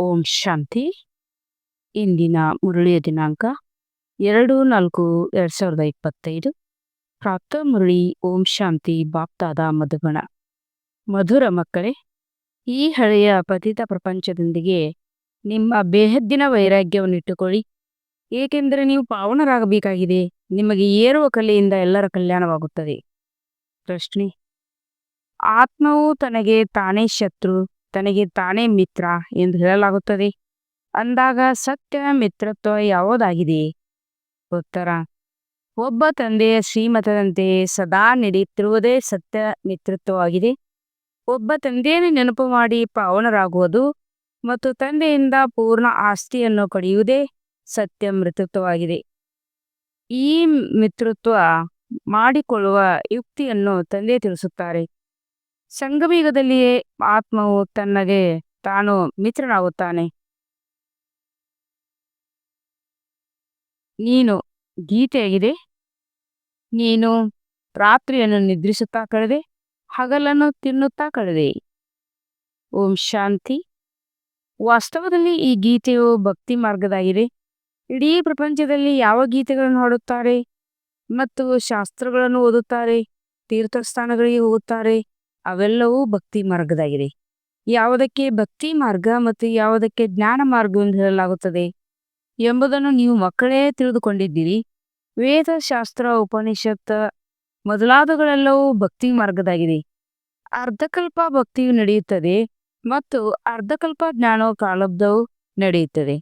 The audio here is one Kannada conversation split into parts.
ಓಂ ಶಾಂತಿ. ಇಂದಿನ ಮುರಳಿಯ ದಿನಾಂಕ 2-4-2025. ಪ್ರಾಪ್ತ ಮುರಳಿ ಓಂ ಶಾಂತಿ ಬಾಪ್ತಾದ ಮಧುಬಣ. ಮಧುರ ಮಕ್ಕಳೇ, ಈ ಹಳೆಯ ಪತಿತ ಪ್ರಪಂಚದೊಂದಿಗೆ ನಿಮ್ಮ ಬೇಹದ್ದಿನ ವೈರಾಗ್ಯವನ್ನು ಇಟ್ಟುಕೊಳ್ಳಿ, ಏಕೆಂದರೆ ನೀವು ಪಾವನರಾಗಬೇಕಾಗಿದೆ. ನಿಮಗೆ ಏರುವ ಕಲೆಯಿಂದ ಎಲ್ಲರ ಕಲ್ಯಾಣವಾಗುತ್ತದೆ. ಪ್ರಶ್ನೆ: ಆತ್ಮವು ತನಗೆ ತಾನೇ ಶತ್ರು, ತನಗೆ ತಾನೇ ಮಿತ್ರ ಎಂದು ಹೇಳಲಾಗುತ್ತದೆ. ಅಂದಾಗ ಸತ್ಯ ಮಿತ್ರತ್ವ ಯಾವುದಾಗಿದೆ? ಉತ್ತರ: ಒಬ್ಬ ತಂದೆಯ ಶ್ರೀಮತದಂತೆ ಸದಾ ನಡೆಯುತ್ತಿರುವುದೇ ಸತ್ಯ ಮಿತ್ರತ್ವವಾಗಿದೆ. ಒಬ್ಬ ತಂದೆಯನ್ನು ನೆನಪು ಮಾಡಿ ಪಾವನರಾಗುವುದು ಮತ್ತು ತಂದೆಯಿಂದ ಪೂರ್ಣ ಆಸ್ತಿಯನ್ನು ಪಡೆಯುವುದೇ ಸತ್ಯ ಮಿತ್ರತ್ವವಾಗಿದೆ. ಈ ಮಿತ್ರತ್ವ ಮಾಡಿಕೊಳ್ಳುವ ಯುಕ್ತಿಯನ್ನು ತಂದೆ ತಿಳಿಸುತ್ತಾರೆ. ಸಂಗಮಯುಗದಲ್ಲಿಯೇ ಆತ್ಮವು ತನ್ನಗೆ ತಾನು ಮಿತ್ರನಾಗುತ್ತಾನೆ. ನೀನು ಗೀತೆಯಾಗಿದೆ. ನೀನು ರಾತ್ರಿಯನ್ನು ನಿದ್ರಿಸುತ್ತಾ ಕಳೆದೆ, ಹಗಲನ್ನು ತಿನ್ನುತ್ತಾ ಕಳೆದೆ. ಓಂ ಶಾಂತಿ. ವಾಸ್ತವದಲ್ಲಿ ಈ ಗೀತೆಯು ಭಕ್ತಿ ಮಾರ್ಗದಾಗಿದೆ. ಇಡೀ ಪ್ರಪಂಚದಲ್ಲಿ ಯಾವ ಗೀತೆಗಳನ್ನು ಹಾಡುತ್ತಾರೆ ಮತ್ತು ಶಾಸ್ತ್ರಗಳನ್ನು ಓದುತ್ತಾರೆ, ತೀರ್ಥಸ್ಥಾನಗಳಿಗೆ ಹೋಗುತ್ತಾರೆ, ಅವೆಲ್ಲವೂ ಭಕ್ತಿ ಮಾರ್ಗದಾಗಿದೆ. ಯಾವುದಕ್ಕೆ ಭಕ್ತಿ ಮಾರ್ಗ ಮತ್ತು ಯಾವುದಕ್ಕೆ ಜ್ಞಾನ ಮಾರ್ಗ ಎಂದು ಹೇಳಲಾಗುತ್ತದೆ ಎಂಬುದನ್ನು ನೀವು ಮಕ್ಕಳೇ ತಿಳಿದುಕೊಂಡಿದ್ದೀರಿ. ವೇದ, ಶಾಸ್ತ್ರ, ಉಪನಿಷತ್ ಮೊದಲಾದವುಗಳೆಲ್ಲವೂ ಭಕ್ತಿ ಮಾರ್ಗದಾಗಿದೆ. ಅರ್ಧಕಲ್ಪ ಭಕ್ತಿಯು ನಡೆಯುತ್ತದೆ ಮತ್ತು ಅರ್ಧಕಲ್ಪ ಜ್ಞಾನವು ಪ್ರಾರಬ್ಧವು ನಡೆಯುತ್ತದೆ.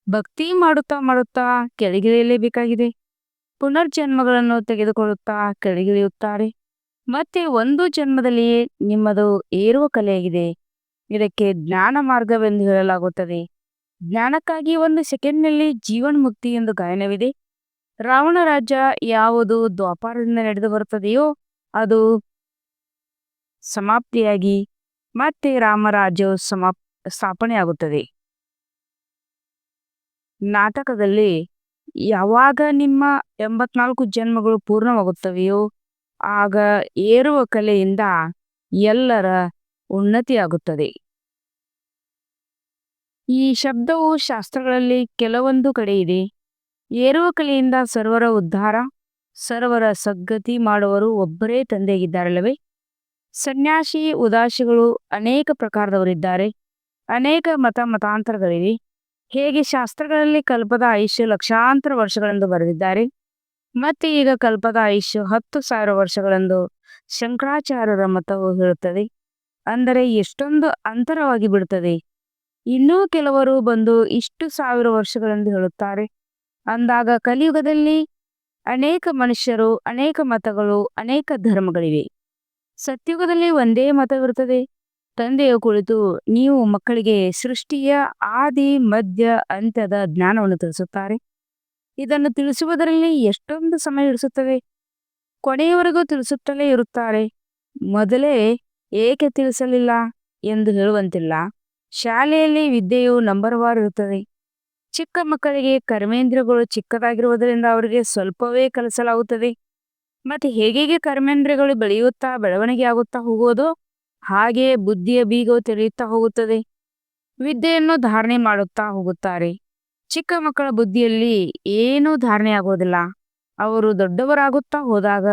ಭಕ್ತಿ ಮಾಡುತ್ತಾ ಮಾಡುತ್ತಾ ಕೆಳಗಿಳಿಯಲೇಬೇಕಾಗಿದೆ. ಪುನರ್ಜನ್ಮಗಳನ್ನು ತೆಗೆದುಕೊಳ್ಳುತ್ತಾ ಕೆಳಗಿಳಿಯುತ್ತಾರೆ. ಮತ್ತೆ ಒಂದು ಜನ್ಮದಲ್ಲಿಯೇ ನಿಮ್ಮದು ಏರುವ ಕಲೆಯಾಗಿದೆ. ಇದಕ್ಕೆ ಜ್ಞಾನ ಮಾರ್ಗವೆಂದು ಹೇಳಲಾಗುತ್ತದೆ. ಜ್ಞಾನಕ್ಕಾಗಿ 1 ಸೆಕೆಂಡ್ನಲ್ಲಿ ಜೀವನ್ಮುಕ್ತಿ ಎಂದು ಗಾಯನವಿದೆ. ರಾವಣ ರಾಜ್ಯ ಯಾವುದು ದ್ವಾಪಾರದಿಂದ ನಡೆದು ಬರುತ್ತದೆಯೋ ಅದು ಸಮಾಪ್ತಿಯಾಗಿ ಮತ್ತೆ ರಾಮರಾಜ್ಯವು ಸ್ಥಾಪನೆಯಾಗುತ್ತದೆ. ನಾಟಕದಲ್ಲಿ ಯಾವಾಗ ನಿಮ್ಮ 84 ಜನ್ಮಗಳು ಪೂರ್ಣವಾಗುತ್ತವೆಯೋ ಆಗ ಏರುವ ಕಲೆಯಿಂದ ಎಲ್ಲರ ಉನ್ನತಿಯಾಗುತ್ತದೆ. ಈ ಶಬ್ದವು ಶಾಸ್ತ್ರಗಳಲ್ಲಿ ಕೆಲವೊಂದು ಕಡೆ ಇದೆ. ಏರುವ ಕಲೆಯಿಂದ ಸರ್ವರ ಉದ್ಧಾರ, ಸರ್ವರ ಸದ್ಗತಿ ಮಾಡುವರು ಒಬ್ಬರೇ ತಂದೆಯಾಗಿದ್ದಾರಲ್ಲವೇ? ಸನ್ಯಾಸಿ, ಉದಾಸಿಗಳು ಅನೇಕ ಪ್ರಕಾರದವರಿದ್ದಾರೆ. ಅನೇಕ ಮತಾಂತರಗಳಿವೆ. ಹೇಗೆ ಶಾಸ್ತ್ರಗಳಲ್ಲಿ ಕಲ್ಪದ ಆಯುಷ್ಯ ಲಕ್ಷಾಂತರ ವರ್ಷಗಳೆಂದು ಬರೆದಿದ್ದಾರೆ, ಮತ್ತೆ ಈಗ ಕಲ್ಪದ ಆಯುಷ್ಯ 10,000 ವರ್ಷಗಳೆಂದು ಶಂಕರಾಚಾರ್ಯರ ಮತವು ಹೇಳುತ್ತದೆ. ಅಂದರೆ ಎಷ್ಟೊಂದು ಅಂತರವಾಗಿ ಬಿಡುತ್ತದೆ. ಇನ್ನೂ ಕೆಲವರು ಬಂದು ಇಷ್ಟು 1000 ವರ್ಷಗಳೆಂದು ಹೇಳುತ್ತಾರೆ. ಅಂದಾಗ ಕಲಿಯುಗದಲ್ಲಿ ಅನೇಕ ಮನುಷ್ಯರು, ಅನೇಕ ಮತಗಳು, ಅನೇಕ ಧರ್ಮಗಳಿವೆ. ಸತ್ಯುಗದಲ್ಲಿ ಒಂದೇ ಮತವಿರುತ್ತದೆ. ತಂದೆಯು ಕುಳಿತು ನೀವು ಮಕ್ಕಳಿಗೆ ಸೃಷ್ಟಿಯ ಆದಿ ಮಧ್ಯ ಅಂತ್ಯದ ಜ್ಞಾನವನ್ನು ತಿಳಿಸುತ್ತಾರೆ. ಇದನ್ನು ತಿಳಿಸುವುದರಲ್ಲಿ ಎಷ್ಟೊಂದು ಸಮಯ ಹಿಡಿಸುತ್ತದೆ. ಕೊನೆಯವರೆಗೂ ತಿಳಿಸುತ್ತಲೇ ಇರುತ್ತಾರೆ. ಮೊದಲೇ ಏಕೆ ತಿಳಿಸಲಿಲ್ಲ ಎಂದು ಹೇಳುವಂತಿಲ್ಲ. ಶಾಲೆಯಲ್ಲಿ ವಿದ್ಯೆಯು ನಂಬರ್ವಾರು ಇರುತ್ತದೆ. ಚಿಕ್ಕ ಮಕ್ಕಳಿಗೆ ಕರ್ಮೇಂದ್ರಿಯಗಳು ಚಿಕ್ಕದಾಗಿರುವುದರಿಂದ ಅವರಿಗೆ ಸ್ವಲ್ಪವೇ ಕಲಿಸಲಾಗುತ್ತದೆ. ಮತ್ತೆ ಹೇಗೆ ಕರ್ಮೇಂದ್ರಿಯಗಳು ಬೆಳೆಯುತ್ತಾ ಬೆಳವಣಿಗೆ ಆಗುತ್ತಾ ಹೋಗುವುದೋ ಹಾಗೆಯೇ ಬುದ್ಧಿಯ ಬೀಗವು ತೆರೆಯುತ್ತಾ ಹೋಗುತ್ತದೆ. ವಿದ್ಯೆಯನ್ನು ಧಾರಣೆ ಮಾಡುತ್ತಾ ಹೋಗುತ್ತಾರೆ. ಚಿಕ್ಕ ಮಕ್ಕಳ ಬುದ್ಧಿಯಲ್ಲಿ ಏನೂ ಧಾರಣೆ ಆಗುವುದಿಲ್ಲ. ಅವರು ದೊಡ್ಡವರಾಗುತ್ತಾ ಹೋದಾಗ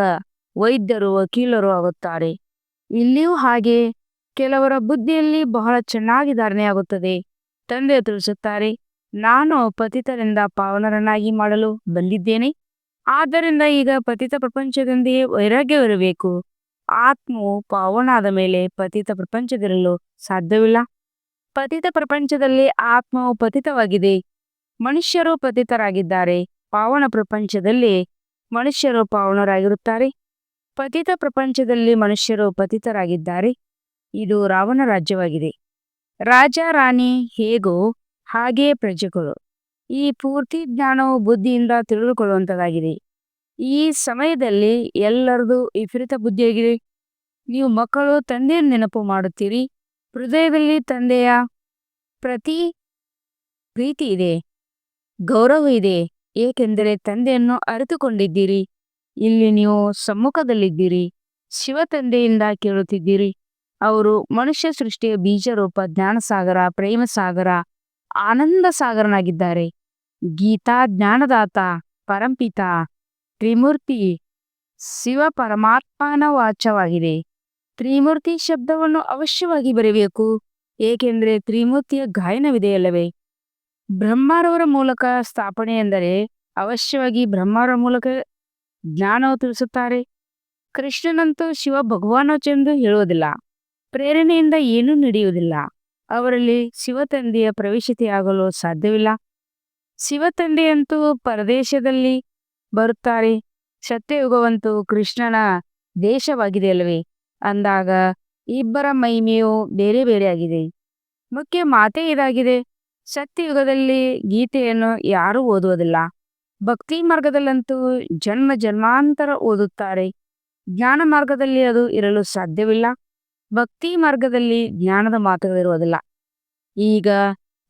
ವೈದ್ಯರು, ವಕೀಲರು ಆಗುತ್ತಾರೆ. ಇಲ್ಲಿಯೂ ಹಾಗೆ ಕೆಲವರ ಬುದ್ಧಿಯಲ್ಲಿ ಬಹಳ ಚೆನ್ನಾಗಿ ಧಾರಣೆಯಾಗುತ್ತದೆ. ತಂದೆ ತಿಳಿಸುತ್ತಾರೆ, ನಾನು ಪತಿತರಿಂದ ಪಾವನರನ್ನಾಗಿ ಮಾಡಲು ಬಂದಿದ್ದೇನೆ. ಆದ್ದರಿಂದ ಈಗ ಪತಿತ ಪ್ರಪಂಚದೊಂದಿಗೆ ವೈರಾಗ್ಯವಿರಬೇಕು. ಆತ್ಮವು ಪಾವನಾದ ಮೇಲೆ ಪತಿತ ಪ್ರಪಂಚದಿರಲು ಸಾಧ್ಯವಿಲ್ಲ. ಪತಿತ ಪ್ರಪಂಚದಲ್ಲಿ ಆತ್ಮವು ಪತಿತವಾಗಿದೆ. ಮನುಷ್ಯರು ಪತಿತರಾಗಿದ್ದಾರೆ. ಪಾವನ ಪ್ರಪಂಚದಲ್ಲಿ ಮನುಷ್ಯರು ಪಾವನರಾಗಿರುತ್ತಾರೆ. ಪತಿತ ಪ್ರಪಂಚದಲ್ಲಿ ಮನುಷ್ಯರು ಪತಿತರಾಗಿದ್ದಾರೆ. ಇದು ರಾವಣ ರಾಜ್ಯವಾಗಿದೆ. ರಾಜ ರಾಣಿ ಹೇಗೋ ಹಾಗೆಯೇ ಪ್ರಜೆಗಳು. ಈ ಪೂರ್ತಿ ಜ್ಞಾನವು ಬುದ್ಧಿಯಿಂದ ತಿಳಿದುಕೊಳ್ಳುವಂಥದ್ದಾಗಿದೆ. ಈ ಸಮಯದಲ್ಲಿ ಎಲ್ಲರದು ವಿಪರೀತ ಬುದ್ಧಿಯಾಗಿದೆ. ನೀವು ಮಕ್ಕಳು ತಂದೆಯನ್ನು ನೆನಪು ಮಾಡುತ್ತೀರಿ. ಹೃದಯದಲ್ಲಿ ತಂದೆಯ ಪ್ರತಿ ಪ್ರೀತಿ ಇದೆ, ಗೌರವ ಇದೆ, ಏಕೆಂದರೆ ತಂದೆಯನ್ನು ಅರಿತುಕೊಂಡಿದ್ದೀರಿ. ಇಲ್ಲಿ ನೀವು ಸಮ್ಮುಖದಲ್ಲಿದ್ದೀರಿ. ಶಿವ ತಂದೆಯಿಂದ ಕೇಳುತ್ತಿದ್ದೀರಿ. ಅವರು ಮನುಷ್ಯ ಸೃಷ್ಟಿಯ ಬೀಜರೂಪ ಜ್ಞಾನಸಾಗರ, ಪ್ರೇಮಸಾಗರ, ಆನಂದ ಸಾಗರನಾಗಿದ್ದಾರೆ. ಗೀತಾ ಜ್ಞಾನದಾತ, ಪರಂಪಿತ, ತ್ರಿಮೂರ್ತಿ, ಶಿವ ಪರಮಾತ್ಮನ ವಾಚವಾಗಿದೆ. ತ್ರಿಮೂರ್ತಿ ಶಬ್ದವನ್ನು ಅವಶ್ಯವಾಗಿ ಬರೆಯಬೇಕು, ಏಕೆಂದರೆ ತ್ರಿಮೂರ್ತಿಯ ಗಾಯನವಿದೆಯಲ್ಲವೇ. ಬ್ರಹ್ಮರವರ ಮೂಲಕ ಸ್ಥಾಪನೆ ಎಂದರೆ ಅವಶ್ಯವಾಗಿ ಬ್ರಹ್ಮರ ಮೂಲಕ ಜ್ಞಾನವು ತಿಳಿಸುತ್ತಾರೆ. ಕೃಷ್ಣನಂತೂ ಶಿವ ಭಗವಾನೋಚೆಂದು ಹೇಳುವುದಿಲ್ಲ, ಪ್ರೇರಣೆಯಿಂದ ಏನೂ ನಡೆಯುವುದಿಲ್ಲ. ಅವರಲ್ಲಿ ಶಿವತಂದೆಯ ಪ್ರವೇಶತೆಯಾಗಲು ಸಾಧ್ಯವಿಲ್ಲ. ಶಿವತಂದೆಯಂತೂ ಪರದೇಶದಲ್ಲಿ ಬರುತ್ತಾರೆ. ಸತ್ಯಯುಗವಂತೂ ಕೃಷ್ಣನ ದೇಶವಾಗಿದೆಯಲ್ಲವೇ. ಅಂದಾಗ ಇಬ್ಬರ ಮಹಿಮೆಯು ಬೇರೆ ಬೇರೆಯಾಗಿದೆ. ಮುಖ್ಯ ಮಾತೇ ಇದಾಗಿದೆ. ಸತ್ಯಯುಗದಲ್ಲಿ ಗೀತೆಯನ್ನು ಯಾರೂ ಓದುವುದಿಲ್ಲ. ಭಕ್ತಿ ಮಾರ್ಗದಲ್ಲಂತೂ ಜನ್ಮ ಜನ್ಮಾಂತರ ಓದುತ್ತಾರೆ. ಜ್ಞಾನ ಮಾರ್ಗದಲ್ಲಿ ಅದು ಇರಲು ಸಾಧ್ಯವಿಲ್ಲ. ಭಕ್ತಿ ಮಾರ್ಗದಲ್ಲಿ ಜ್ಞಾನದ ಮಾತುಗಳಿರುವುದಿಲ್ಲ. ಈಗ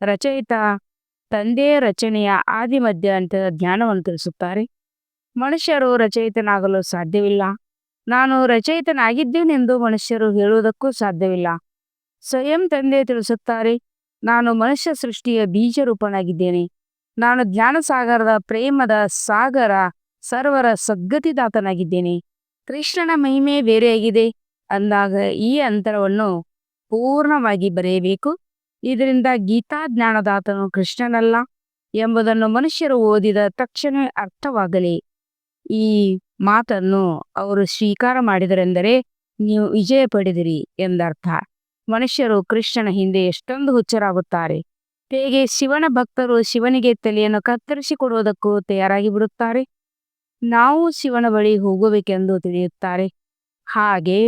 ರಚಯಿತ ತಂದೆಯ ರಚನೆಯ ಆದಿ ಮಧ್ಯ ಅಂತ ಜ್ಞಾನವನ್ನು ತಿಳಿಸುತ್ತಾರೆ. ಮನುಷ್ಯರು ರಚಯಿತನಾಗಲು ಸಾಧ್ಯವಿಲ್ಲ. ನಾನು ರಚಯಿತನಾಗಿದ್ದೇನೆಂದು ಮನುಷ್ಯರು ಹೇಳುವುದಕ್ಕೂ ಸಾಧ್ಯವಿಲ್ಲ. ಸ್ವಯಂ ತಂದೆ ತಿಳಿಸುತ್ತಾರೆ, ನಾನು ಮನುಷ್ಯ ಸೃಷ್ಟಿಯ ಬೀಜ ರೂಪನಾಗಿದ್ದೇನೆ. ನಾನು ಜ್ಞಾನ ಸಾಗರದ ಪ್ರೇಮದ ಸಾಗರ, ಸರ್ವರ ಸದ್ಗತಿದಾತನಾಗಿದ್ದೇನೆ. ಕೃಷ್ಣನ ಮಹಿಮೆ ಬೇರೆಯಾಗಿದೆ. ಅಂದಾಗ ಈ ಅಂತರವನ್ನು ಪೂರ್ಣವಾಗಿ ಬರೆಯಬೇಕು. ಇದರಿಂದ ಗೀತಾ ಜ್ಞಾನದಾತನು ಕೃಷ್ಣನಲ್ಲ ಎಂಬುದನ್ನು ಮನುಷ್ಯರು ಓದಿದ ತಕ್ಷಣ ಅರ್ಥವಾಗಲಿ. ಈ ಮಾತನ್ನು ಅವರು ಸ್ವೀಕಾರ ಮಾಡಿದರೆಂದರೆ ನೀವು ವಿಜಯ ಪಡೆದಿರಿ ಎಂದರ್ಥ. ಮನುಷ್ಯರು ಕೃಷ್ಣನ ಹಿಂದೆ ಎಷ್ಟೊಂದು ಹುಚ್ಚರಾಗುತ್ತಾರೆ. ಹೇಗೆ ಶಿವನ ಭಕ್ತರು ಶಿವನಿಗೆ ತಲೆಯನ್ನು ಕತ್ತರಿಸಿ ಕೊಡುವುದಕ್ಕೂ ತಯಾರಾಗಿ ಬಿಡುತ್ತಾರೆ. ನಾವು ಶಿವನ ಬಳಿ ಹೋಗಬೇಕೆಂದು ತಿಳಿಯುತ್ತಾರೆ. ಹಾಗೆ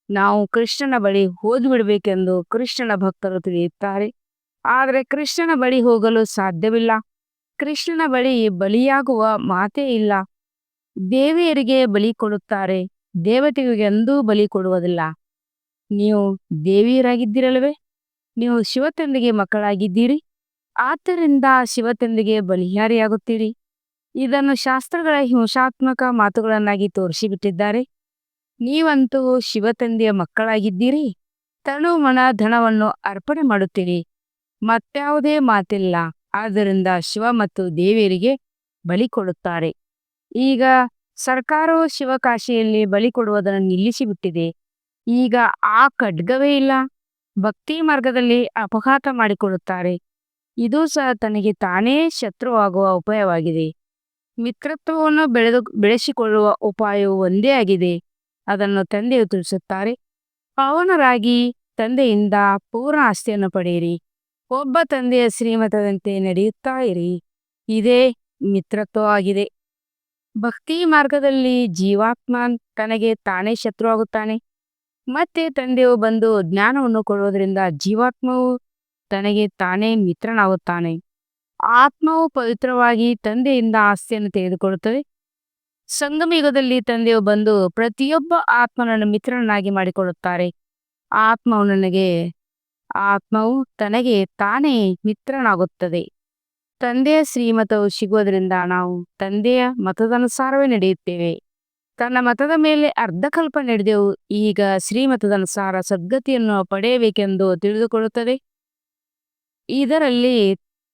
ನಾವು ಕೃಷ್ಣನ ಬಳಿ ಹೋಗಿಬಿಡಬೇಕೆಂದು ಕೃಷ್ಣನ ಭಕ್ತರು ತಿಳಿಯುತ್ತಾರೆ. ಆದರೆ ಕೃಷ್ಣನ ಬಳಿ ಹೋಗಲು ಸಾಧ್ಯವಿಲ್ಲ. ಕೃಷ್ಣನ ಬಳಿ ಬಲಿಯಾಗುವ ಮಾತೇ ಇಲ್ಲ. ದೇವಿಯರಿಗೆ ಬಲಿ ಕೊಡುತ್ತಾರೆ, ದೇವತೆಗಳಿಗೆ ಎಂದೂ ಬಲಿ ಕೊಡುವುದಿಲ್ಲ. ನೀವು ದೇವಿಯರಾಗಿದ್ದೀರಲ್ವೇ. ನೀವು ಶಿವತಂದೆಗೆ ಮಕ್ಕಳಾಗಿದ್ದೀರಿ. ಆದ್ದರಿಂದ ಶಿವತಂದೆಗೆ ಬಲಿಹಾರಿಯಾಗುತ್ತೀರಿ. ಇದನ್ನು ಶಾಸ್ತ್ರಗಳ ಹಿಂಸಾತ್ಮಕ ಮಾತುಗಳನ್ನಾಗಿ ತೋರಿಸಿಬಿಟ್ಟಿದ್ದಾರೆ. ನೀವಂತೂ ಶಿವತಂದೆಯ ಮಕ್ಕಳಾಗಿದ್ದೀರಿ. ತನು ಮನ ಧನವನ್ನು ಅರ್ಪಣೆ ಮಾಡುತ್ತೀರಿ. ಮತ್ಯಾವುದೇ ಮಾತಿಲ್ಲ. ಆದ್ದರಿಂದ ಶಿವ ಮತ್ತು ದೇವಿಯರಿಗೆ ಬಲಿ ಕೊಡುತ್ತಾರೆ. ಈಗ ಸರ್ಕಾರವು ಶಿವಕಾಶಿಯಲ್ಲಿ ಬಲಿ ಕೊಡುವುದನ್ನು ನಿಲ್ಲಿಸಿಬಿಟ್ಟಿದೆ. ಈಗ ಆ ಖಡ್ಗವೇ ಇಲ್ಲ. ಭಕ್ತಿ ಮಾರ್ಗದಲ್ಲಿ ಅಪಘಾತ ಮಾಡಿಕೊಳ್ಳುತ್ತಾರೆ. ಇದು ಸಹ ತನಗೆ ತಾನೇ ಶತ್ರುವಾಗುವ ಉಪಾಯವಾಗಿದೆ. ಮಿತ್ರತ್ವವನ್ನು ಬೆಳೆಸಿಕೊಳ್ಳುವ ಉಪಾಯವು ಒಂದೇ ಆಗಿದೆ. ಅದನ್ನು ತಂದೆಯು ತಿಳಿಸುತ್ತಾರೆ. ಪಾವನರಾಗಿ ತಂದೆಯಿಂದ ಪೂರ್ಣ ಆಸ್ತಿಯನ್ನು ಪಡೆಯಿರಿ. ಒಬ್ಬ ತಂದೆಯ ಶ್ರೀಮತದಂತೆ ನಡೆಯುತ್ತಾ ಇರಿ. ಇದೇ ಮಿತ್ರತ್ವವಾಗಿದೆ. ಭಕ್ತಿ ಮಾರ್ಗದಲ್ಲಿ ಜೀವಾತ್ಮ ತನಗೆ ತಾನೇ ಶತ್ರುವಾಗುತ್ತಾನೆ. ಮತ್ತೆ ತಂದೆಯು ಬಂದು ಜ್ಞಾನವನ್ನು ಕೊಡುವುದರಿಂದ ಜೀವಾತ್ಮವು ತನಗೆ ತಾನೇ ಮಿತ್ರನಾಗುತ್ತಾನೆ. ಆತ್ಮವು ಪವಿತ್ರವಾಗಿ ತಂದೆಯಿಂದ ಆಸ್ತಿಯನ್ನು ತೆಗೆದುಕೊಳ್ಳುತ್ತದೆ. ಸಂಗಮಯುಗದಲ್ಲಿ ತಂದೆಯು ಬಂದು ಪ್ರತಿಯೊಬ್ಬ ಆತ್ಮನನ್ನು ಮಿತ್ರನಾಗಿ ಮಾಡಿಕೊಳ್ಳುತ್ತಾರೆ. ಆತ್ಮವು ತನಗೆ ತಾನೇ ಮಿತ್ರನಾಗುತ್ತದೆ. ತಂದೆಯ ಶ್ರೀಮತವು ಸಿಗುವುದರಿಂದ ನಾವು ತಂದೆಯ ಮತದನುಸಾರವೇ ನಡೆಯುತ್ತೇವೆ. ತನ್ನ ಮತದ ಮೇಲೆ ಅರ್ಧಕಲ್ಪ ನಡೆದೆವು. ಈಗ ಶ್ರೀಮತದನುಸಾರ ಸದ್ಗತಿಯನ್ನು ಪಡೆಯಬೇಕೆಂದು ತಿಳಿದುಕೊಳ್ಳುತ್ತದೆ. ಇದರಲ್ಲಿ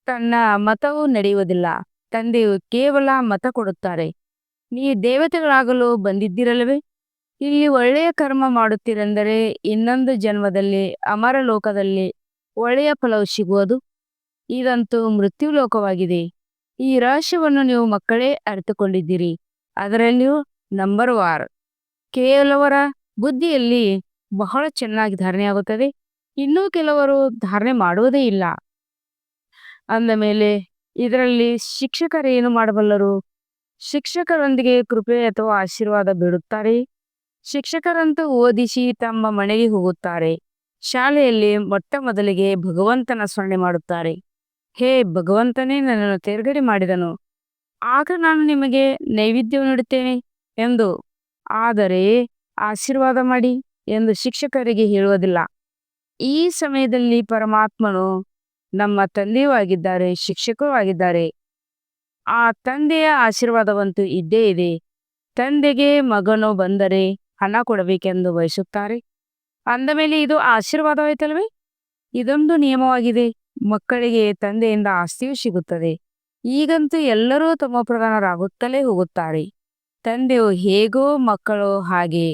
ತನ್ನ ಮತವು ನಡೆಯುವುದಿಲ್ಲ. ತಂದೆಯು ಕೇವಲ ಮತ ಕೊಡುತ್ತಾರೆ. ನೀವು ದೇವತೆಗಳಾಗಲು ಬಂದಿದ್ದಿರಲ್ಲವೇ. ಇಲ್ಲಿ ಒಳ್ಳೆಯ ಕರ್ಮ ಮಾಡುತ್ತೀರೆಂದರೆ ಇನ್ನೊಂದು ಜನ್ಮದಲ್ಲಿ ಅಮರ ಲೋಕದಲ್ಲಿ ಒಳ್ಳೆಯ ಫಲವು ಸಿಗುವುದು. ಇದಂತೂ ಮೃತ್ಯು ಲೋಕವಾಗಿದೆ. ಈ ರಹಸ್ಯವನ್ನು ನೀವು ಮಕ್ಕಳೇ ಅರಿತುಕೊಂಡಿದ್ದೀರಿ. ಅದರಲ್ಲಿಯೂ ನಂಬರ್ 1 ಕೆಲವರ ಬುದ್ಧಿಯಲ್ಲಿ ಬಹಳ ಚೆನ್ನಾಗಿ ಧಾರಣೆಯಾಗುತ್ತದೆ. ಇನ್ನೂ ಕೆಲವರು ಧಾರಣೆ ಮಾಡುವುದೇ ಇಲ್ಲ. ಅಂದ ಮೇಲೆ ಇದರಲ್ಲಿ ಶಿಕ್ಷಕರೇನು ಮಾಡಬಲ್ಲರು. ಶಿಕ್ಷಕರೊಂದಿಗೆ ಕೃಪೆ ಅಥವಾ ಆಶೀರ್ವಾದ ಬಿಡುತ್ತಾರೆ. ಶಿಕ್ಷಕರಂತೂ ಓದಿಸಿ ತಮ್ಮ ಮನೆಗೆ ಹೋಗುತ್ತಾರೆ. ಶಾಲೆಯಲ್ಲಿ ಮೊಟ್ಟ ಮೊದಲಿಗೆ ಭಗವಂತನ ಸ್ಮರಣೆ ಮಾಡುತ್ತಾರೆ. ಹೇ ಭಗವಂತನೇ ನನ್ನನ್ನು ತೇರ್ಗಡೆ ಮಾಡಿದನು, ಆಗ ನಾನು ನಿಮಗೆ ನೈವೇದ್ಯವನ್ನು ನೀಡುತ್ತೇನೆ ಎಂದು. ಆದರೆ ಆಶೀರ್ವಾದ ಮಾಡಿ ಎಂದು ಶಿಕ್ಷಕರಿಗೆ ಹೇಳುವುದಿಲ್ಲ. ಈ ಸಮಯದಲ್ಲಿ ಪರಮಾತ್ಮನು ನಮ್ಮ ತಂದೆಯೂ ಆಗಿದ್ದಾರೆ, ಶಿಕ್ಷಕರೂ ಆಗಿದ್ದಾರೆ. ಆ ತಂದೆಯ ಆಶೀರ್ವಾದವಂತೂ ಇದ್ದೇ ಇದೆ. ತಂದೆಗೆ ಮಗನು ಬಂದರೆ ಹಣ ಕೊಡಬೇಕೆಂದು ಬಯಸುತ್ತಾರೆ. ಅಂದ ಮೇಲೆ ಇದು ಆಶೀರ್ವಾದವಾಯ್ತಲ್ವೇ. ಇದೊಂದು ನಿಯಮವಾಗಿದೆ. ಮಕ್ಕಳಿಗೆ ತಂದೆಯಿಂದ ಆಸ್ತಿಯೂ ಸಿಗುತ್ತದೆ. ಈಗಂತೂ ಎಲ್ಲರೂ ತಮೋಪ್ರಧಾನರಾಗುತ್ತಲೇ ಹೋಗುತ್ತಾರೆ. ತಂದೆಯು ಹೇಗೋ ಮಕ್ಕಳು ಹಾಗೆ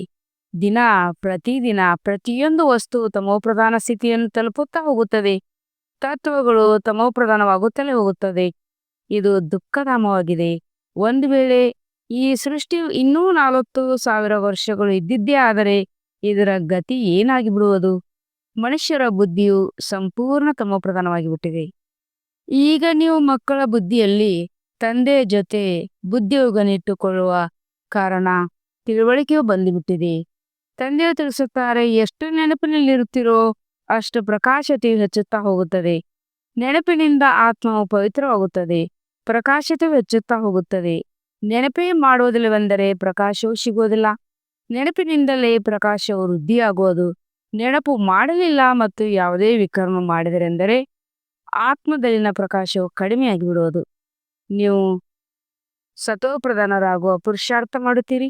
ದಿನ ಪ್ರತಿದಿನ ಪ್ರತಿಯೊಂದು ವಸ್ತು ತಮೋಪ್ರಧಾನ ಸ್ಥಿತಿಯನ್ನು ತಲುಪುತ್ತಾ ಹೋಗುತ್ತದೆ. ತತ್ವಗಳು ತಮೋಪ್ರಧಾನವಾಗುತ್ತಲೇ ಹೋಗುತ್ತದೆ. ಇದು ದುಃಖಧಾಮವಾಗಿದೆ. ಒಂದು ವೇಳೆ ಈ ಸೃಷ್ಟಿಯು ಇನ್ನೂ 40,000 ವರ್ಷಗಳು ಇದ್ದಿದ್ದೇ ಆದರೆ ಇದರ ಗತಿ ಏನಾಗಿ ಬಿಡುವುದು? ಮನುಷ್ಯರ ಬುದ್ಧಿಯು ಸಂಪೂರ್ಣ ತಮೋಪ್ರಧಾನವಾಗಿ ಬಿಟ್ಟಿದೆ. ಈಗ ನೀವು ಮಕ್ಕಳ ಬುದ್ಧಿಯಲ್ಲಿ ತಂದೆಯ ಜೊತೆ ಬುದ್ಧಿಯೋಗನಿಟ್ಟುಕೊಳ್ಳುವ ಕಾರಣ ತಿಳುವಳಿಕೆಯು ಬಂದುಬಿಟ್ಟಿದೆ. ತಂದೆಯು ತಿಳಿಸುತ್ತಾರೆ, ಎಷ್ಟು ನೆನಪಿನಲ್ಲಿರುತ್ತೀರೋ ಅಷ್ಟು ಪ್ರಕಾಶತೆಯು ಹೆಚ್ಚುತ್ತಾ ಹೋಗುತ್ತದೆ. ನೆನಪಿನಿಂದ ಆತ್ಮವು ಪವಿತ್ರವಾಗುತ್ತದೆ. ಪ್ರಕಾಶತೆಯು ಹೆಚ್ಚುತ್ತಾ ಹೋಗುತ್ತದೆ. ನೆನಪೇ ಮಾಡುವುದಿಲ್ಲವೆಂದರೆ ಪ್ರಕಾಶವು ಸಿಗುವುದಿಲ್ಲ. ನೆನಪಿನಿಂದಲೇ ಪ್ರಕಾಶವು ವೃದ್ಧಿಯಾಗುವುದು. ನೆನಪು ಮಾಡಲಿಲ್ಲ ಮತ್ತು ಯಾವುದೇ ವಿಕರ್ಮ ಮಾಡಿದರೆಂದರೆ ಆತ್ಮದಲ್ಲಿನ ಪ್ರಕಾಶವು ಕಡಿಮೆಯಾಗಿ ಬಿಡುವುದು. ನೀವು ಸತೋಪ್ರಧಾನರಾಗುವ ಪುರುಷಾರ್ಥ ಮಾಡುತ್ತೀರಿ.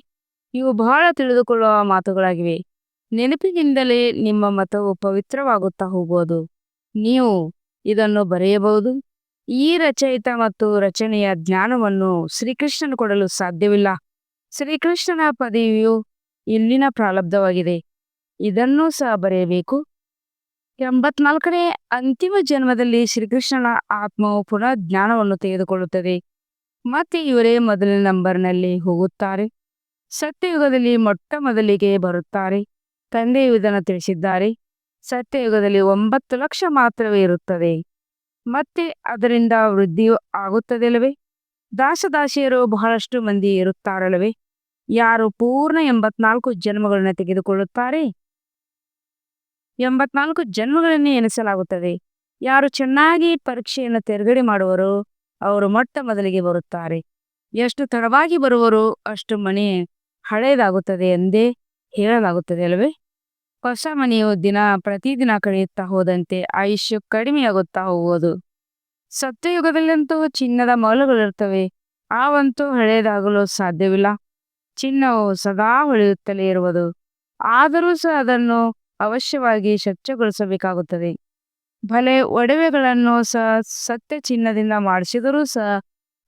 ಇವು ಬಹಳ ತಿಳಿದುಕೊಳ್ಳುವ ಮಾತುಗಳಾಗಿವೆ. ನೆನಪಿನಿಂದಲೇ ನಿಮ್ಮ ಮತವು ಪವಿತ್ರವಾಗುತ್ತಾ ಹೋಗುವುದು. ನೀವು ಇದನ್ನು ಬರೆಯಬಹುದು. ಈ ರಚಯಿತ ಮತ್ತು ರಚನೆಯ ಜ್ಞಾನವನ್ನು ಶ್ರೀಕೃಷ್ಣನು ಕೊಡಲು ಸಾಧ್ಯವಿಲ್ಲ. ಶ್ರೀಕೃಷ್ಣನ ಪದವಿಯು ಇಲ್ಲಿನ ಪ್ರಾರಬ್ಧವಾಗಿದೆ. ಇದನ್ನೂ ಸಹ ಬರೆಯಬೇಕು. 84ನೇ ಅಂತಿಮ ಜನ್ಮದಲ್ಲಿ ಶ್ರೀಕೃಷ್ಣನ ಆತ್ಮವು ಪುನಃ ಜ್ಞಾನವನ್ನು ತೆಗೆದುಕೊಳ್ಳುತ್ತದೆ. ಮತ್ತೆ ಇವರೇ ಮೊದಲನೇ ನಂಬರ್ನಲ್ಲಿ ಹೋಗುತ್ತಾರೆ. ಸತ್ಯಯುಗದಲ್ಲಿ ಮೊಟ್ಟ ಮೊದಲಿಗೆ ಬರುತ್ತಾರೆ. ತಂದೆಯು ಇದನ್ನು ತಿಳಿಸಿದ್ದಾರೆ. ಸತ್ಯಯುಗದಲ್ಲಿ 9 ಲಕ್ಷ ಮಾತ್ರವೇ ಇರುತ್ತದೆ. ಮತ್ತೆ ಅದರಿಂದ ವೃದ್ಧಿಯು ಆಗುತ್ತದಲ್ಲವೇ? ದಾಸದಾಸಿಯರು ಬಹಳಷ್ಟು ಮಂದಿ ಇರುತ್ತಾರಲ್ಲವೇ? ಯಾರು ಪೂರ್ಣ 84 ಜನ್ಮಗಳನ್ನು ತೆಗೆದುಕೊಳ್ಳುತ್ತಾರೆ? 84 ಜನ್ಮಗಳನ್ನೇ ಎನಿಸಲಾಗುತ್ತದೆ. ಯಾರು ಚೆನ್ನಾಗಿ ಪರೀಕ್ಷೆಯನ್ನು ತೆರಗಡೆ ಮಾಡುವರೋ ಅವರು ಮೊಟ್ಟ ಮೊದಲಿಗೆ ಬರುತ್ತಾರೆ. ಎಷ್ಟು ತಡವಾಗಿ ಬರುವರೋ ಅಷ್ಟು ಮನೆ ಹಳೆಯದಾಗುತ್ತದೆ ಎಂದೇ ಹೇಳಲಾಗುತ್ತದೆ ಅಲ್ಲವೇ? ಹೊಸ ಮನೆಯು ಪ್ರತಿದಿನ ಕಳೆಯುತ್ತಾ ಹೋದಂತೆ ಆಯುಷ್ಯು ಕಡಿಮೆಯಾಗುತ್ತಾ ಹೋಗುವುದು. ಸತ್ಯಯುಗದಲ್ಲಂತೂ ಚಿನ್ನದ ಮೌಲ್ಯಗಳಿರ್ತವೆ. ಅವಂತೂ ಹಳೆಯದಾಗಲು ಸಾಧ್ಯವಿಲ್ಲ. ಚಿನ್ನವು ಸದಾ ಹೊಳೆಯುತ್ತಲೇ ಇರುವುದು. ಆದರೂ ಸಹ ಅದನ್ನು ಅವಶ್ಯವಾಗಿ ಸ್ವಚ್ಛಗೊಳಿಸಬೇಕಾಗುತ್ತದೆ. ಭಲೆ ಒಡವೆಗಳನ್ನು ಸಹ ಸತ್ಯ ಚಿನ್ನದಿಂದ ಮಾಡಿಸಿದರೂ ಸಹ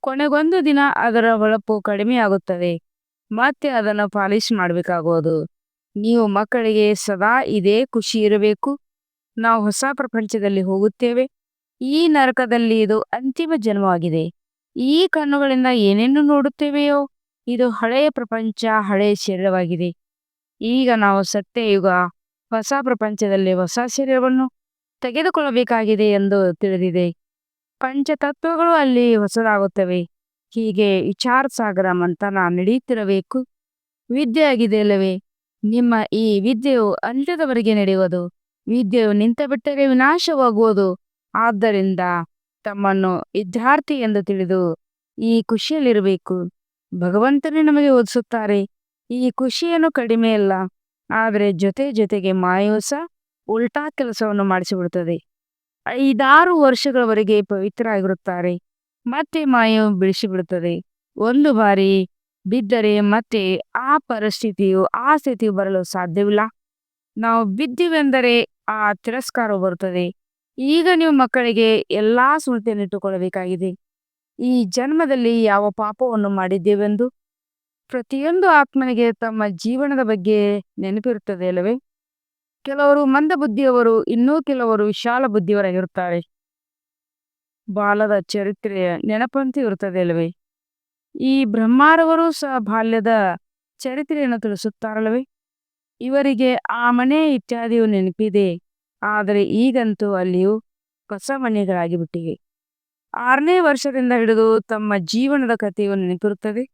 ಕೊನೆಗೊಂದು ದಿನ ಅದರ ಹೊಳಪು ಕಡಿಮೆಯಾಗುತ್ತದೆ. ಮತ್ತೆ ಅದನ್ನು ಪಾಲಿಶ್ ಮಾಡಬೇಕಾಗುವುದು. ನೀವು ಮಕ್ಕಳಿಗೆ ಸದಾ ಇದೇ ಖುಷಿ ಇರಬೇಕು. ನಾವು ಹೊಸ ಪ್ರಪಂಚದಲ್ಲಿ ಹೋಗುತ್ತೇವೆ. ಈ ನರಕದಲ್ಲಿ ಇದು ಅಂತಿಮ ಜನ್ಮವಾಗಿದೆ. ಈ ಕಣ್ಣುಗಳಿಂದ ಏನೇನು ನೋಡುತ್ತೇವೆಯೋ ಇದು ಹಳೆಯ ಪ್ರಪಂಚ, ಹಳೆಯ ಶರೀರವಾಗಿದೆ. ಈಗ ನಾವು ಸತ್ಯಯುಗ ಹೊಸ ಪ್ರಪಂಚದಲ್ಲಿ ಹೊಸ ಶರೀರವನ್ನು ತೆಗೆದುಕೊಳ್ಳಬೇಕಾಗಿದೆ ಎಂದು ತಿಳಿದಿದೆ. ಪಂಚತತ್ವಗಳು ಅಲ್ಲಿ ಹೊಸದಾಗುತ್ತವೆ. ಹೀಗೆ ವಿಚಾರ ಸಾಗರ ಮಂಥನ ನಡೆಯುತ್ತಿರಬೇಕು. ವಿದ್ಯೆಯಾಗಿದೆ ಅಲ್ಲವೇ? ನಿಮ್ಮ ಈ ವಿದ್ಯೆಯು ಅಂತ್ಯದವರೆಗೆ ನಡೆಯುವುದು. ವಿದ್ಯೆಯು ನಿಂತ ಬಿಟ್ಟರೆ ವಿನಾಶವಾಗುವುದು. ಆದ್ದರಿಂದ ತಮ್ಮನ್ನು ವಿದ್ಯಾರ್ಥಿ ಎಂದು ತಿಳಿದು ಈ ಖುಷಿಯಲ್ಲಿರಬೇಕು. ಭಗವಂತನೇ ನಮಗೆ ಓದಿಸುತ್ತಾರೆ. ಈ ಖುಷಿಯನ್ನು ಕಡಿಮೆ ಅಲ್ಲ, ಆದರೆ ಜೊತೆ ಜೊತೆಗೆ ಮಾಯವು ಸಹ ಉಲ್ಟಾ ಕೆಲಸವನ್ನು ಮಾಡಿಸಿಬಿಡುತ್ತದೆ. 5-6 ವರ್ಷಗಳವರೆಗೆ ಪವಿತ್ರ ಆಗಿರುತ್ತಾರೆ. ಮತ್ತೆ ಮಾಯವು ಬಿಡಿಸಿಬಿಡುತ್ತದೆ. ಒಂದು ಬಾರಿ ಬಿದ್ದರೆ ಮತ್ತೆ ಆ ಸ್ಥಿತಿಯು ಬರಲು ಸಾಧ್ಯವಿಲ್ಲ. ನಾವು ಬಿದ್ದಿವೆಂದರೆ ಆ ತಿರಸ್ಕಾರವು ಬರುತ್ತದೆ. ಈಗ ನೀವು ಮಕ್ಕಳಿಗೆ ಎಲ್ಲಾ ಸ್ಮೃತಿಯನ್ನಿಟ್ಟುಕೊಳ್ಳಬೇಕಾಗಿದೆ. ಈ ಜನ್ಮದಲ್ಲಿ ಯಾವ ಪಾಪವನ್ನು ಮಾಡಿದ್ದೇವೆಂದು ಪ್ರತಿಯೊಂದು ಆತ್ಮನಿಗೆ ತಮ್ಮ ಜೀವನದ ಬಗ್ಗೆ ನೆನಪಿರುತ್ತದೆ ಅಲ್ಲವೇ? ಕೆಲವರು ಮಂದ ಬುದ್ಧಿಯವರು, ಇನ್ನೂ ಕೆಲವರು ವಿಶಾಲ ಬುದ್ಧಿಯವರಾಗಿರುತ್ತಾರೆ. ಬಾಲದ ಚರಿತ್ರೆಯ ನೆನಪಂತೂ ಇರುತ್ತದೆ ಅಲ್ಲವೇ? ಈ ಬ್ರಹ್ಮಾರವರು ಸಹ ಬಾಲ್ಯದ ಚರಿತ್ರೆಯನ್ನು ತಿಳಿಸುತ್ತಾರಲ್ಲವೇ? ಇವರಿಗೆ ಆ ಮನೆ ಇತ್ಯಾದಿಯು ನೆನಪಿದೆ. ಆದರೆ ಈಗಂತೂ ಅಲ್ಲಿಯೂ ಹೊಸ ಮನೆಗಳಾಗಿ ಬಿಟ್ಟಿವೆ. 6ನೇ ವರ್ಷದಿಂದ ಹಿಡಿದು ತಮ್ಮ ಜೀವನದ ಕಥೆಯು ನೆನಪಿರುತ್ತದೆ.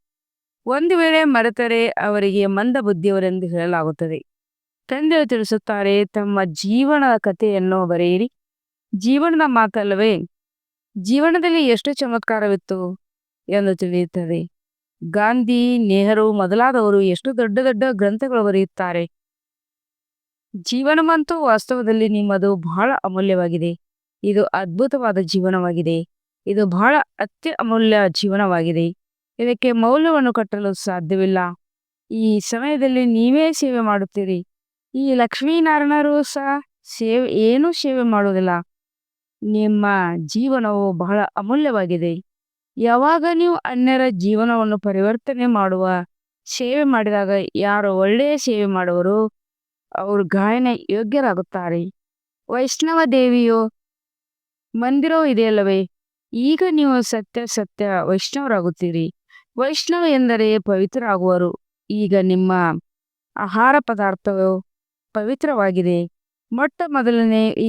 ಒಂದು ವೇಳೆ ಮರೆತರೆ ಅವರಿಗೆ ಮಂದ ಬುದ್ಧಿಯವರೆಂದು ಹೇಳಲಾಗುತ್ತದೆ. ತಂದೆಯು ತಿಳಿಸುತ್ತಾರೆ, ತಮ್ಮ ಜೀವನದ ಕಥೆಯನ್ನು ಬರೆಯಿರಿ. ಜೀವನದ ಮಾತಲ್ಲವೇ? ಜೀವನದಲ್ಲಿ ಎಷ್ಟು ಚಮತ್ಕಾರವಿತ್ತು ಎಂದು ತಿಳಿಯುತ್ತದೆ. ಗಾಂಧಿ, ನೆಹರು ಮೊದಲಾದವರು ಎಷ್ಟು ದೊಡ್ಡ ದೊಡ್ಡ ಗ್ರಂಥಗಳು ಬರೆಯುತ್ತಾರೆ. ಜೀವನವಂತೂ ವಾಸ್ತವದಲ್ಲಿ ನಿಮ್ಮದು ಬಹಳ ಅಮೂಲ್ಯವಾಗಿದೆ. ಇದು ಅದ್ಭುತವಾದ ಜೀವನವಾಗಿದೆ. ಇದು ಬಹಳ ಅತ್ಯಮೂಲ್ಯ ಜೀವನವಾಗಿದೆ. ಇದಕ್ಕೆ ಮೌಲ್ಯವನ್ನು ಕಟ್ಟಲು ಸಾಧ್ಯವಿಲ್ಲ. ಈ ಸಮಯದಲ್ಲಿ ನೀವೇ ಸೇವೆ ಮಾಡುತ್ತೀರಿ. ಈ ಲಕ್ಷ್ಮೀನಾರಾಯಣರು ಸಹ ಏನೂ ಸೇವೆ ಮಾಡುವುದಿಲ್ಲ. ನಿಮ್ಮ ಜೀವನವು ಬಹಳ ಅಮೂಲ್ಯವಾಗಿದೆ. ಯಾವಾಗ ನೀವು ಅನ್ಯರ ಜೀವನವನ್ನು ಪರಿವರ್ತನೆ ಮಾಡುವ ಸೇವೆ ಮಾಡಿದಾಗ, ಯಾರು ಒಳ್ಳೆಯ ಸೇವೆ ಮಾಡುವರೋ ಅವರು ಗಾಯನ ಯೋಗ್ಯರಾಗುತ್ತಾರೆ. ವೈಷ್ಣವ ದೇವಿಯು ಮಂದಿರವೂ ಇದೆಯಲ್ಲವೇ? ಈಗ ನೀವು ಸತ್ಯ ಸತ್ಯ ವೈಷ್ಣವರಾಗುತ್ತೀರಿ. ವೈಷ್ಣವ ಎಂದರೆ ಪವಿತ್ರರಾಗುವರು. ಈಗ ನಿಮ್ಮ ಆಹಾರ ಪದಾರ್ಥವು ಪವಿತ್ರವಾಗಿದೆ. ಮೊಟ್ಟ ಮೊದಲನೇ ಈ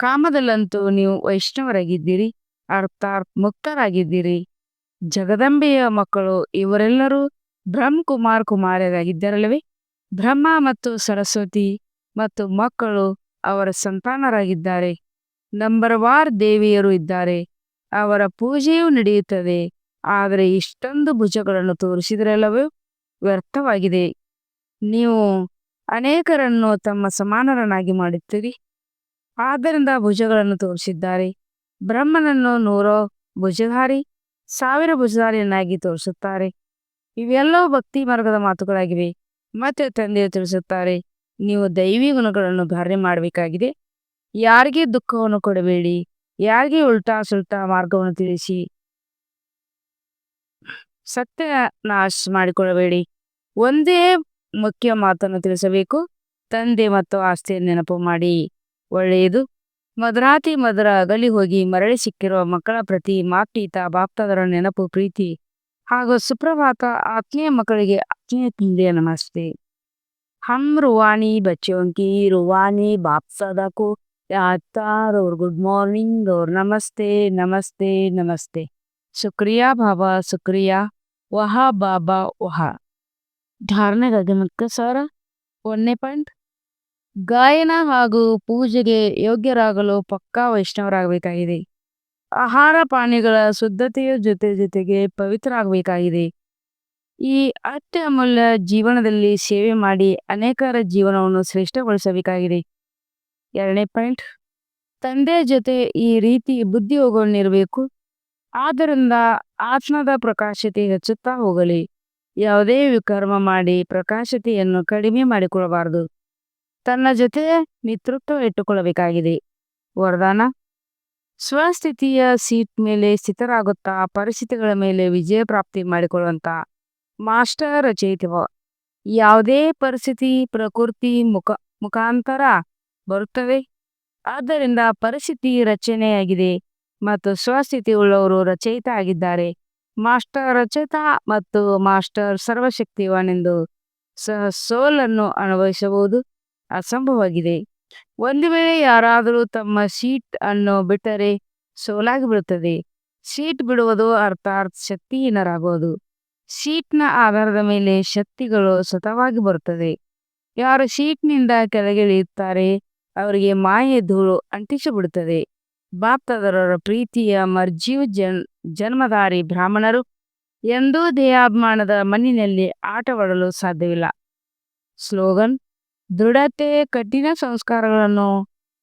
ಕಾಮದಲ್ಲಂತೂ ನೀವು ವೈಷ್ಣವರಾಗಿದ್ದೀರಿ, ಅರ್ಥಾತ್ ಮುಕ್ತರಾಗಿದ್ದೀರಿ. ಜಗದಂಬೆಯ ಮಕ್ಕಳು ಇವರೆಲ್ಲರೂ ಬ್ರಹ್ಮಕುಮಾರ್ ಕುಮಾರರಾಗಿದ್ದಾರಲ್ಲವೇ? ಬ್ರಹ್ಮ ಮತ್ತು ಸರಸ್ವತಿ ಮತ್ತು ಮಕ್ಕಳು ಅವರ ಸಂತಾನರಾಗಿದ್ದಾರೆ. ನಂಬರ್ವಾರ್ ದೇವಿಯರು ಇದ್ದಾರೆ, ಅವರ ಪೂಜೆಯೂ ನಡೆಯುತ್ತದೆ. ಆದರೆ ಇಷ್ಟೊಂದು ಭುಜಗಳನ್ನು ತೋರಿಸಿದ್ರೆಲ್ಲವೂ ವ್ಯರ್ಥವಾಗಿದೆ. ನೀವು ಅನೇಕರನ್ನು ತಮ್ಮ ಸಮಾನರನ್ನಾಗಿ ಮಾಡುತ್ತೀರಿ, ಆದ್ದರಿಂದ ಭುಜಗಳನ್ನು ತೋರಿಸಿದ್ದಾರೆ. ಬ್ರಹ್ಮನನ್ನು 100 ಭುಜಧಾರಿ 1000 ಭುಜಧಾರಿಯನ್ನಾಗಿ ತೋರಿಸುತ್ತಾರೆ. ಇವೆಲ್ಲವೂ ಭಕ್ತಿ ಮಾರ್ಗದ ಮಾತುಗಳಾಗಿವೆ. ಮತ್ತೆ ತಂದೆಯು ತಿಳಿಸುತ್ತಾರೆ, ನೀವು ದೈವಿ ಗುಣಗಳನ್ನು ಧಾರಣೆ ಮಾಡಬೇಕಾಗಿದೆ. ಯಾರಿಗೆ ದುಃಖವನ್ನು ಕೊಡಬೇಡಿ, ಯಾರಿಗೆ ಉಲ್ಟಾ ಸುಲ್ಟಾ ಮಾರ್ಗವನ್ನು ತಿಳಿಸಿ ಸತ್ಯ ನಾಶ ಮಾಡಿಕೊಳ್ಳಬೇಡಿ. ಒಂದೇ ಮುಖ್ಯ ಮಾತನ್ನು ತಿಳಿಸಬೇಕು, ತಂದೆ ಮತ್ತು ಆಸ್ತಿಯನ್ನು ನೆನಪು ಮಾಡಿ. ಒಳ್ಳೆಯದು. ಮಧುರಾತಿ ಮಧುರ ಅಗಲಿ ಹೋಗಿ ಮರಳಿ ಸಿಕ್ಕಿರುವ ಮಕ್ಕಳ ಪ್ರತಿ ಮಾತ್ಪೀತ ಬಾಪ್ತಾದರ ನೆನಪು, ಪ್ರೀತಿ ಹಾಗೂ ಸುಪ್ರಭಾತ. ಆತ್ಮೀಯ ಮಕ್ಕಳಿಗೆ ಆತ್ಮೀಯ ತಂದೆಯ ನಮಸ್ತೆ. हम रूहानी बच्चों की रूहानी बाप सदा को यादगार और गुड मॉर्निंग और नमस्ते नमस्ते नमस्ते. शुक्रिया बाबा, शुक्रिया. ವಹ ಬಾಬಾ ವಹ. ಧಾರಣೆಗಾಗಿ ಮುಖ್ಯ ಸಾರ. 1ನೇ ಪಾಯಿಂಟ್, ಗಾಯನ ಹಾಗೂ ಪೂಜೆಗೆ ಯೋಗ್ಯರಾಗಲು ಪಕ್ಕಾ ವೈಷ್ಣವರಾಗಬೇಕಾಗಿದೆ. ಆಹಾರ ಪಾನೀಯಗಳ ಶುದ್ಧತೆಯ ಜೊತೆಗೆ ಪವಿತ್ರರಾಗಬೇಕಾಗಿದೆ. ಈ ಅತ್ಯಮೂಲ್ಯ ಜೀವನದಲ್ಲಿ ಸೇವೆ ಮಾಡಿ ಅನೇಕರ ಜೀವನವನ್ನು ಶ್ರೇಷ್ಠಗೊಳಿಸಬೇಕಾಗಿದೆ. 2ನೇ ಪಾಯಿಂಟ್, ತಂದೆಯ ಜೊತೆ ಈ ರೀತಿ ಬುದ್ಧಿಯೋಗವನ್ನಿರಬೇಕು. ಆದ್ದರಿಂದ ಆತ್ಮದ ಪ್ರಕಾಶತೆ ಹೆಚ್ಚುತ್ತಾ ಹೋಗಲಿ. ಯಾವುದೇ ವಿಕರ್ಮ ಮಾಡಿ ಪ್ರಕಾಶತೆಯನ್ನು ಕಡಿಮೆ ಮಾಡಿಕೊಳ್ಳಬಾರದು. ತನ್ನ ಜೊತೆ ಮಿತ್ರತ್ವ ಇಟ್ಟುಕೊಳ್ಳಬೇಕಾಗಿದೆ. ವರದಾನ: ಸ್ವಸ್ಥಿತಿಯ ಸೀಟ್ ಮೇಲೆ ಸ್ಥಿತರಾಗುತ್ತಾ ಪರಿಸ್ಥಿತಿಗಳ ಮೇಲೆ ವಿಜಯ ಪ್ರಾಪ್ತಿ ಮಾಡಿಕೊಳ್ಳುವಂತ ಮಾಸ್ಟರ್ ರಚಯಿತವ. ಯಾವುದೇ ಪರಿಸ್ಥಿತಿ ಪ್ರಕೃತಿ ಮುಖಾಂತರ ಬರುತ್ತದೆ. ಆದ್ದರಿಂದ ಪರಿಸ್ಥಿತಿ ರಚನೆಯಾಗಿದೆ ಮತ್ತು ಸ್ವಸ್ಥಿತಿ ಉಳ್ಳವರು ರಚಯಿತ ಆಗಿದ್ದಾರೆ. ಮಾಸ್ಟರ್ ರಚಯಿತ ಮತ್ತು ಮಾಸ್ಟರ್ ಸರ್ವಶಕ್ತಿವಾನೆಂದು ಸೋಲನ್ನು ಅನುಭವಿಸಬಹುದು ಅಸಂಭವವಾಗಿದೆ. ಒಂದು ವೇಳೆ ಯಾರಾದರೂ ತಮ್ಮ ಸೀಟ್ ಅನ್ನು ಬಿಟ್ಟರೆ ಸೋಲಾಗಿ ಬಿಡುತ್ತದೆ. ಸೀಟ್ ಬಿಡುವುದು ಅರ್ಥಾತ್ ಶಕ್ತಿಹೀನರಾಗುವುದು. ಸೀಟ್ನ ಆಧಾರದ ಮೇಲೆ ಶಕ್ತಿಗಳು ಸ್ವತಃವಾಗಿ ಬರುತ್ತದೆ. ಯಾರು ಸೀಟ್ನಿಂದ ಕೆಳಗಿಳಿಯುತ್ತಾರೆ ಅವರಿಗೆ ಮಾಯೆ ಧೂಳು ಅಂಟಿಸಿಬಿಡುತ್ತದೆ. ಬಾಪ್ತಾದರವರ ಪ್ರೀತಿಯ ಮರ್ಜೀವ್ ಜನ್ಮಧಾರಿ ಬ್ರಾಹ್ಮಣರು ಎಂದೂ ದೇಹಾಭಿಮಾನದ ಮಣ್ಣಿನಲ್ಲಿ ಆಟವಾಡಲು ಸಾಧ್ಯವಿಲ್ಲ. ಸ್ಲೋಗನ್: ದೃಢತೆ ಕಠಿಣ ಸಂಸ್ಕಾರಗಳನ್ನು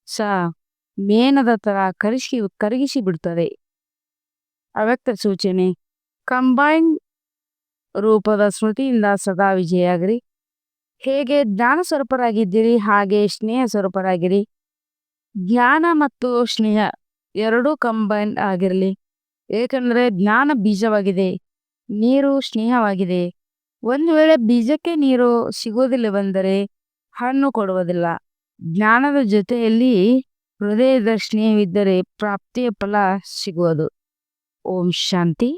ಸಹ ಮೇಣದ ತರ ಕರಗಿಸಿ ಬಿಡುತ್ತದೆ. ಅವ್ಯಕ್ತ ಸೂಚನೆ: ಕಂಬೈನ್ ರೂಪದ ಸ್ಮೃತಿಯಿಂದ ಸದಾ ವಿಜಯಾಗಿರಿ. ಹೇಗೆ ಜ್ಞಾನ ಸ್ವರೂಪರಾಗಿದ್ದೀರಿ ಹಾಗೆ ಸ್ನೇಹ ಸ್ವರೂಪರಾಗಿರಿ. ಜ್ಞಾನ ಮತ್ತು ಸ್ನೇಹ ಎರಡೂ ಕಂಬೈನ್ ಆಗಿರಲಿ. ಏಕೆಂದರೆ ಜ್ಞಾನ ಬೀಜವಾಗಿದೆ, ನೀರು ಸ್ನೇಹವಾಗಿದೆ. ಒಂದು ವೇಳೆ ಬೀಜಕ್ಕೆ ನೀರು ಸಿಗುವುದಿಲ್ಲವೆಂದರೆ ಹಣ್ಣು ಕೊಡುವುದಿಲ್ಲ. ಜ್ಞಾನದ ಜೊತೆಯಲ್ಲಿ ಹೃದಯದ ಸ್ನೇಹವಿದ್ದರೆ ಪ್ರಾಪ್ತಿಯ ಫಲ ಸಿಗುವುದು. ಓಂ ಶಾಂತಿ.